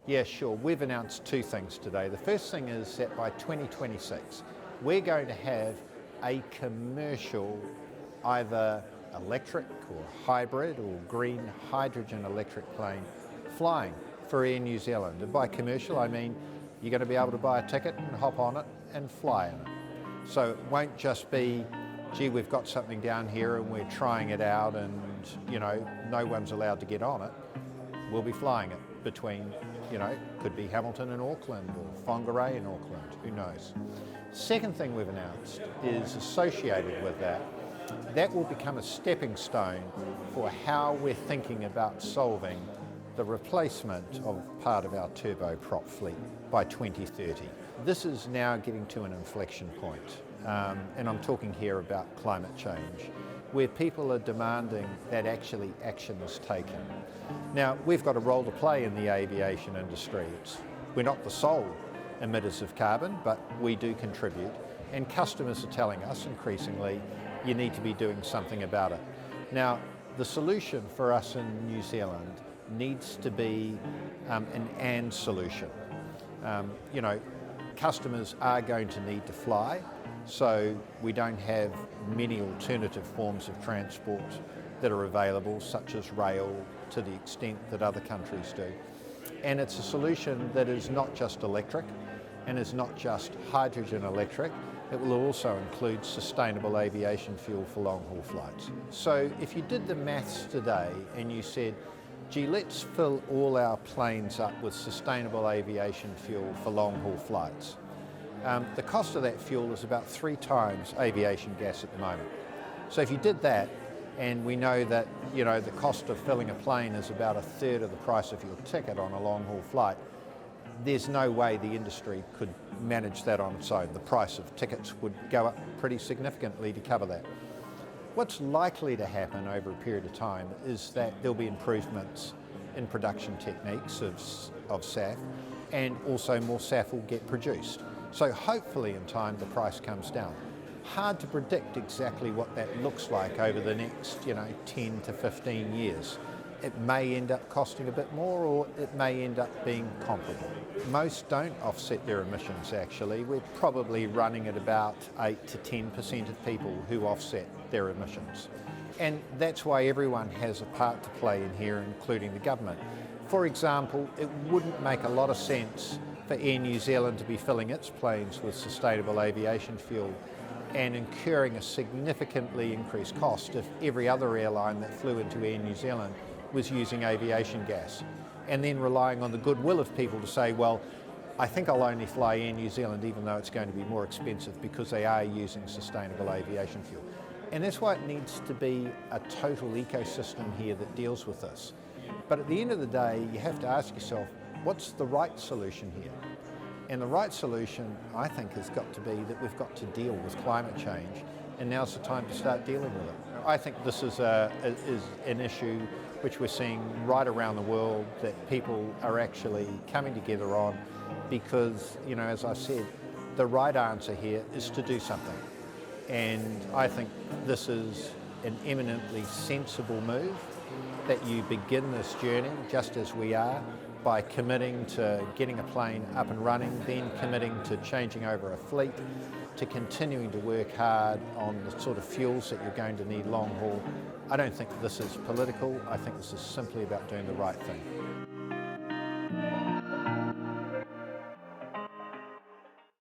Yeah, sure. We've announced two things today. The first thing is that by 2026, we're going to have a commercial, either electric or hybrid or green hydrogen electric plane flying for Air New Zealand. And by commercial, I mean you're going to be able to buy a ticket and hop on it and fly in it. So it won't just be, gee, we've got something down here and we're trying it out and, no one's allowed to get on it. We'll be flying it between, could be Hamilton and Auckland or Whangarei and Auckland, who knows. Second thing we've announced is associated with that. That will become a stepping stone for how we're thinking about solving the replacement of part of our turboprop fleet by 2030. This is now getting to an inflection point, and I'm talking here about climate change, where people are demanding that actually action is taken. Now, we've got a role to play in the aviation industry. We're not the sole emitters of carbon, but we do contribute, and customers are telling us increasingly, you need to be doing something about it. Now, the solution for us in New Zealand needs to be an and solution. Customers are going to need to fly, so we don't have many alternative forms of transport that are available, such as rail, to the extent that other countries do. And it's a solution that is not just electric and is not just hydrogen electric. It will also include sustainable aviation fuel for long-haul flights. So if you did the maths today and you said, gee, let's fill all our planes up with sustainable aviation fuel for long-haul flights. The cost of that fuel is about 3 times aviation gas at the moment. So if you did that, and we know that the cost of filling a plane is about a third of the price of your ticket on a long-haul flight, there's no way the industry could manage that on its own. The price of tickets would go up pretty significantly to cover that. What's likely to happen over a period of time is that there'll be improvements in production techniques of SAF, and also more SAF will get produced. So hopefully in time the price comes down. Hard to predict exactly what that looks like over the next 10 to 15 years. It may end up costing a bit more, or it may end up being comparable. Most don't offset their emissions actually. We're probably running at about 8 to 10% of people who offset their emissions. And that's why everyone has a part to play in here, including the government. For example, it wouldn't make a lot of sense for Air New Zealand to be filling its planes with sustainable aviation fuel and incurring a significantly increased cost if every other airline that flew into Air New Zealand was using aviation gas, and then relying on the goodwill of people to say, well, I think I'll only fly Air New Zealand even though it's going to be more expensive because they are using sustainable aviation fuel. And that's why it needs to be a total ecosystem here that deals with this. But at the end of the day, you have to ask yourself, what's the right solution here? And the right solution, I think, has got to be that we've got to deal with climate change, and now's the time to start dealing with it. I think this is an issue which we're seeing right around the world that people are actually coming together on because, as I said, the right answer here is to do something. And I think this is an eminently sensible move, that you begin this journey just as we are, by committing to getting a plane up and running, then committing to changing over a fleet, to continuing to work hard on the sort of fuels that you're going to need long haul. I don't think this is political. I think this is simply about doing the right thing.